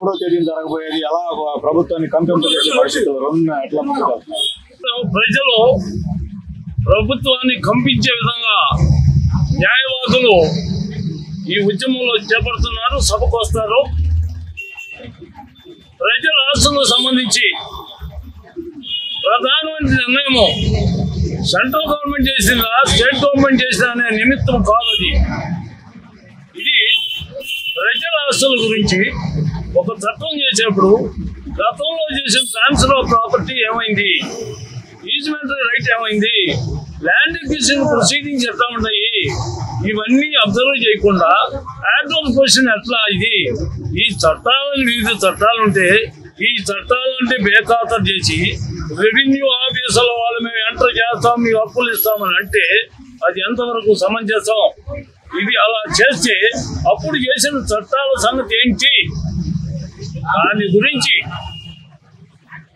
తేదీన జరగబోయేది ఎలా ప్రభుత్వాన్ని కంపెనీ చేసే పరిస్థితులు ఎట్లా ప్రజలు ప్రభుత్వాన్ని కంపించే విధంగా న్యాయవాదులు ఈ ఉద్యమంలో చేపడుతున్నారు. సభకు వస్తారు. ప్రజల ఆస్తులకు సంబంధించి ప్రధానమంత్రి నిర్ణయం సెంట్రల్ గవర్నమెంట్ చేసిందా స్టేట్ గవర్నమెంట్ చేసిందా అనే నిమిత్తం కాదు. ఇది ప్రజల ఆస్తుల గురించి ఒక చట్టం చేసేప్పుడు గతంలో చేసిన ట్రాన్స్ఫర్ ఆఫ్ ప్రాపర్టీ ఏమైంది, ఈజ్మెంటరీ రైట్ ఏమైంది, ల్యాండ్ ఎక్విజిషన్ ప్రొసీడింగ్స్ ఎట్లా ఉంటాయి, ఇవన్నీ అబ్జర్వ్ చేయకుండా యాక్చువల్ క్వశ్చన్ ఎట్లా ఇది ఈ చట్టాలను వివిధ చట్టాలు ఉంటే ఈ చట్టాలంటే బేఖాతరు చేసి రెవెన్యూ ఆఫీసుల వాళ్ళు మేము ఎంటర్ చేస్తాం మీకు అప్పులు ఇస్తామని అంటే అది ఎంతవరకు సమంజసం? ఇది అలా చేస్తే అప్పుడు చేసిన చట్టాల సంగతి ఏంటి? దాని గురించి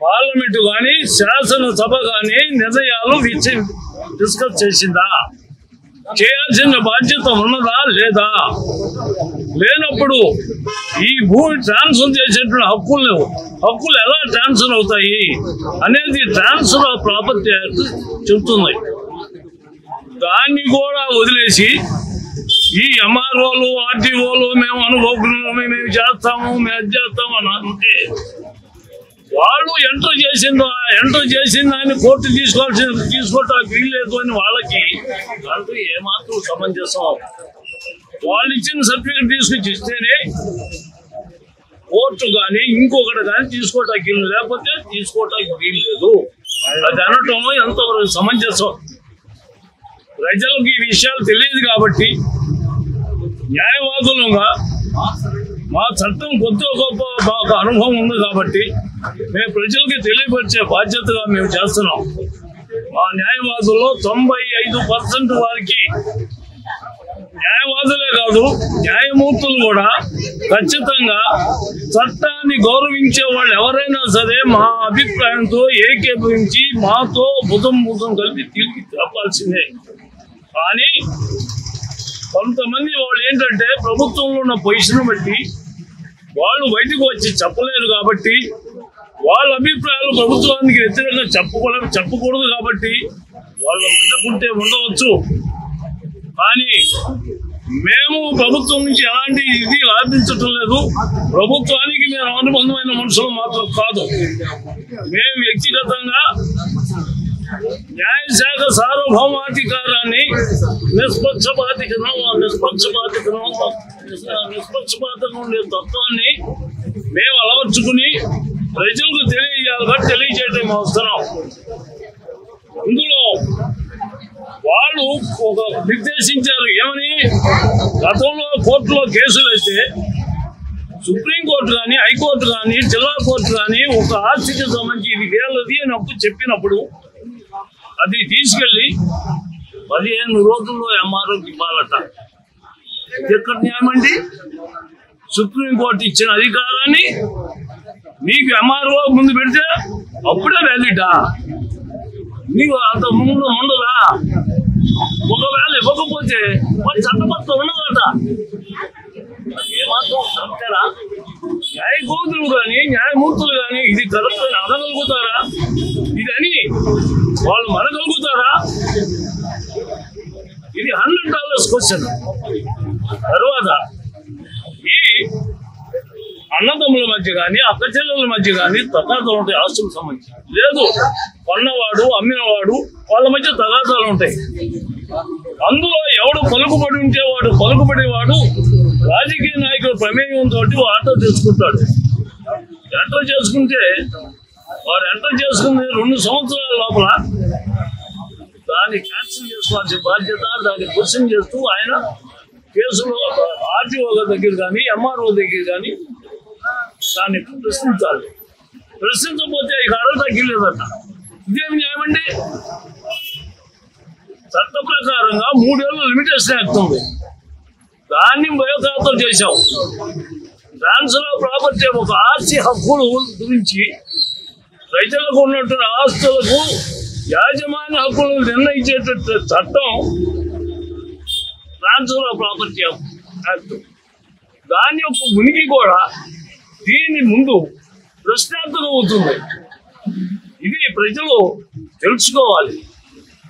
పార్లమెంటు కానీ శాసనసభ కానీ నిర్ణయాలు డిస్కస్ చేసిందా? చేయాల్సిన బాధ్యత ఉన్నదా లేదా? లేనప్పుడు ఈ భూమి ట్రాన్స్ఫర్ చేసేటువంటి హక్కులు ఎలా ట్రాన్స్ఫర్ అవుతాయి అనేది ట్రాన్స్ఫర్ ఆఫ్ ప్రాపర్టీ యాక్ట్ చెబుతుంది. దాన్ని కూడా వదిలేసి ఈ ఎంఆర్ఓలు ఆర్టీఓలు మేము అనుభవం మేము చేస్తాము మేము చేస్తాము అని అంటే వాళ్ళు ఎంటర్ చేసిన దాన్ని కోర్టు తీసుకోవటానికి వీల్లేదు అని వాళ్ళకి దాంట్లో ఏమాత్రం సమంజసం? వాళ్ళు ఇచ్చిన సర్టిఫికేట్ తీసుకొచ్చి ఇస్తేనే కోర్టు కానీ ఇంకొకటి కానీ తీసుకోవటానికి వీలు, లేకపోతే తీసుకోవటానికి వీల్లేదు. అది అనటం ఎంతవరకు సమంజసం? ప్రజలకు ఈ విషయాలు తెలియదు కాబట్టి న్యాయవాదులుగా మా చట్టం కొద్ది గొప్ప మాకు అనుభవం ఉంది కాబట్టి మేము ప్రజలకి తెలియపరిచే బాధ్యతగా మేము చేస్తున్నాం. మా న్యాయవాదుల్లో 95% వారికి న్యాయవాదులే కాదు న్యాయమూర్తులు కూడా ఖచ్చితంగా చట్టాన్ని గౌరవించే వాళ్ళు ఎవరైనా సరే మా అభిప్రాయంతో ఏకీభవించి మాతో భుజం కలిపి తిరిగి చెప్పాల్సిందే. కానీ కొంతమంది వాళ్ళు ఏంటంటే ప్రభుత్వంలో ఉన్న పొజిషన్ బట్టి వాళ్ళు బయటకు వచ్చి చెప్పలేరు కాబట్టి వాళ్ళ అభిప్రాయాలు ప్రభుత్వానికి వ్యతిరేకంగా చెప్పకూడదు కాబట్టి వాళ్ళు మెదకుంటే ఉండవచ్చు. కానీ మేము ప్రభుత్వం నుంచి ఎలాంటి ఇది లాభించటం లేదు. ప్రభుత్వానికి మేము అనుబంధమైన మనుషులు మాత్రం కాదు. మేము వ్యక్తిగతంగా న్యాయశాఖ సార్వభౌమాధికారాన్ని నిష్పక్షపాతంగా ఉండే తత్వాన్ని మేము అలవర్చుకుని ప్రజలకు తెలియజేయడం అవసరం. ఇందులో వాళ్ళు ఒక నిర్దేశించారు ఏమని, గతంలో కోర్టులో కేసులు అయితే సుప్రీంకోర్టు కానీ హైకోర్టు కానీ జిల్లా కోర్టు కానీ ఒక ఆస్తికి సంబంధించి ఇది వేలది అని అప్పుడు చెప్పినప్పుడు అది తీసుకెళ్లి 15 రోజుల్లో ఎంఆర్ఓకి ఇవ్వాలట. ఎక్కడ న్యాయం అండి? సుప్రీంకోర్టు ఇచ్చిన అధికారాన్ని మీకు ఎంఆర్ఓ ముందు పెడితే అప్పుడే వ్యాలిడా? నీకు అంత ముందు ఉండదా? ఒకవేళ ఇవ్వకపోతే చట్టబద్ధం ఉండదట. ఏమాత్రం కరెక్టేనా? న్యాయకోతులు కానీ న్యాయమూర్తులు కానీ ఇది కరెక్ట్ అని అనగలుగుతారా? ఇదని వాళ్ళు మనగలుగుతారా? ఇది $100 క్వశ్చన్. తర్వాత ఈ అన్నదమ్ముల మధ్య కానీ అక్క చెల్లెల మధ్య కానీ తగాదాలు ఉంటాయి. ఆస్తులకు సంబంధించి లేదు, కొన్నవాడు అమ్మినవాడు వాళ్ళ మధ్య తగాదాలు ఉంటాయి. అందులో ఎవడు పలుకుబడి ఉంటే వాడు పలుకుబడేవాడు రాజకీయ నాయకుల ప్రమేయంతో ఆటో చేసుకుంటాడు. ఎంటర్ చేసుకుంటే వాడు ఎంటర్ చేసుకుని 2 సంవత్సరాల లోపల దాన్ని క్యాన్సిల్ చేసుకోవాల్సిన బాధ్యత, దాన్ని క్వశ్చన్ చేస్తూ ఆయన కేసులో ఆర్టీఓ దగ్గర కానీ ఎంఆర్ఓ దగ్గర కానీ దాన్ని ప్రశ్నించాలి. ప్రశ్నించకపోతే ఇక అర్హత తగ్గిలేదట. ఇదేం న్యాయమండి? చట్ట ప్రకారంగా 3 ఏళ్ళు లిమిటేషన్ అవుతుంది. దాన్ని బయోఖాతం చేశాం. ట్రాన్స్ఫర్ ఆఫ్ ప్రాపర్టీ ఒక ఆస్తి హక్కుల గురించి రైతులకు ఉన్నటువంటి ఆస్తులకు యాజమాన్య హక్కులను నిర్ణయించేటట్టు చట్టం ట్రాన్స్ఫర్ ఆఫ్ ప్రాపర్టీ యాక్ట్. దాని యొక్క ఉనికి కూడా దీని ముందు ప్రశ్నార్థకం అవుతుంది. ఇది ప్రజలు తెలుసుకోవాలి.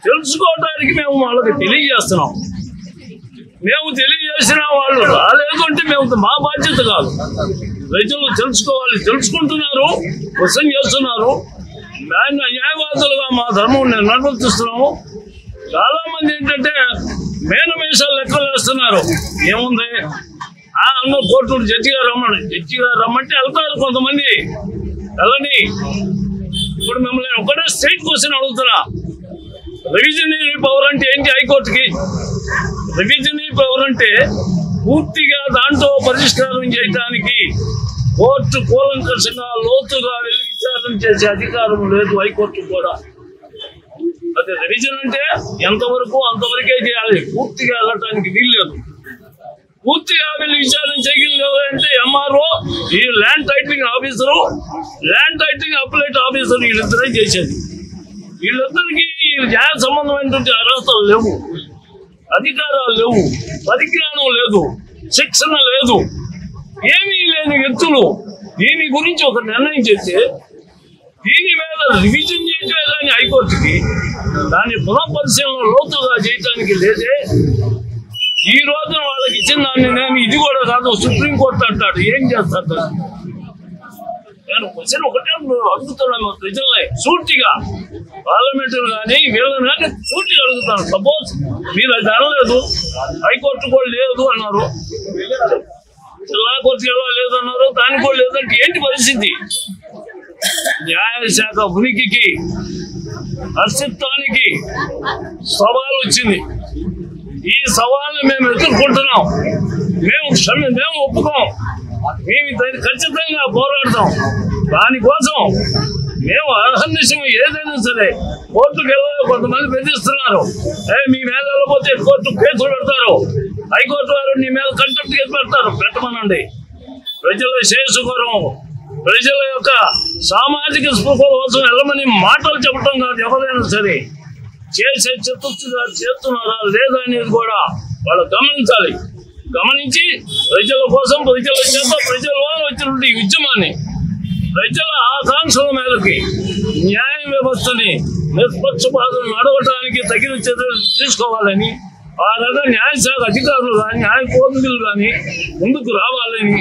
తెలుసుకోవడానికి మేము వాళ్ళకి తెలియజేస్తున్నాం. మేము తెలియజేసిన వాళ్ళు రాలేదు అంటే మేము మా బాధ్యత కాదు. ప్రజలు తెలుసుకోవాలి, తెలుసుకుంటున్నారు, క్వశ్చన్ చేస్తున్నారు. న్యాయవాదులుగా మా ధర్మం నిర్వర్తిస్తున్నాము. చాలా మంది ఏంటంటే మేనమేషాలు లెక్కలు వేస్తున్నారు. ఏముంది అన్న కోర్టు జడ్జిగా రమ్మంటే వెళ్తారు కొంతమంది. వెళ్ళని ఇప్పుడు మిమ్మల్ని ఒకటే స్ట్రైట్ క్వశ్చన్ అడుగుతున్నా. రివిజనరీ పవర్ అంటే ఏంటి? హైకోర్టుకి రివిజనరీ పవర్ అంటే పూర్తిగా దాంట్లో పరిష్కారం చేయడానికి కోర్టు కూలంకషంగా లోతుగా విచారణ చేసే అధికారం లేదు హైకోర్టు కూడా. అదే రివిజన్ అంటే ఎంతవరకు అంతవరకే చేయాలి, పూర్తిగా వెళ్ళటానికి వీల్లేదు. పూర్తిగా వెళ్ళి విచారణ చేయగలరు అంటే ఎంఆర్ఓ, ఈ land titling officer, land titling appellate officer వీళ్ళిద్దరే చేసేది. వీళ్ళిద్దరికి న్యాయ సంబంధమైనటువంటి అర్హతలు లేవు, అధికారాలు లేవు, పరిజ్ఞానం లేదు, శిక్షణ లేదు, ఏమీ లేని వ్యక్తులు దీని గురించి ఒక నిర్ణయం చేస్తే దీని మీద రివిజన్ చేయటమే కానీ హైకోర్టుకి దాన్ని పునఃపరిశీలన లోతుగా చేయటానికి లేదే. ఈ రోజున వాళ్ళకి ఇచ్చిన దాన్ని నేను ఇది కూడా కాదు సుప్రీంకోర్టు అంటాడు. ఏం చేస్తాడు? నేను క్వశ్చన్ ఒకటే అడుగుతున్నాను ప్రజల్ని సూటిగా, పార్లమెంటులు కానీ వీళ్ళని కానీ సూటిగా అడుగుతాను. సపోజ్ మీరు అది అనలేదు, హైకోర్టు కూడా లేదు అన్నారు, జిల్లా కోర్టు ఎలా లేదన్నారు, దానికి కూడా లేదంటే ఏంటి పరిస్థితి? న్యాయశాఖ ఉనికికి అస్తిత్వానికి సవాల్ వచ్చింది. ఈ సవాల్ని మేము ఎదుర్కొంటున్నాం. మేము ఒప్పుకోం. మేము ఖచ్చితంగా పోరాడతాం. దానికోసం మేము అహర్నిశం ఏదైనా సరే కోర్టుకు వెళ్ళాలి. కొంతమంది బెదిరిస్తున్నారు, మీ మీద వెళ్ళకపోతే కోర్టు కేసులు పెడతారు, హైకోర్టు వారు నీ మీద కంటెంప్ట్ కేసు పెడతారు. పెట్టమనండి. ప్రజల శ్రేయస్సుకోరం, ప్రజల యొక్క సామాజిక స్పృహ కోసం వెళ్ళమని మాటలు చెప్పడం కాదు. ఎవరైనా సరే చేసే చిత్తశుద్ధిగా చేస్తున్నారా లేదా అనేది కూడా వాళ్ళు గమనించాలి. గమనించి ప్రజల కోసం, ప్రజల చేత, ప్రజల వల్ల వచ్చినటువంటి ఈ ఉద్యమాన్ని, ప్రజల ఆకాంక్షల మేరకి న్యాయ వ్యవస్థని నిష్పక్షపాతం నడవటానికి తగిన చర్యలు తీసుకోవాలని, ఆ రకంగా న్యాయశాఖ అధికారులు కానీ న్యాయ పోలీసులు కానీ ముందుకు రావాలని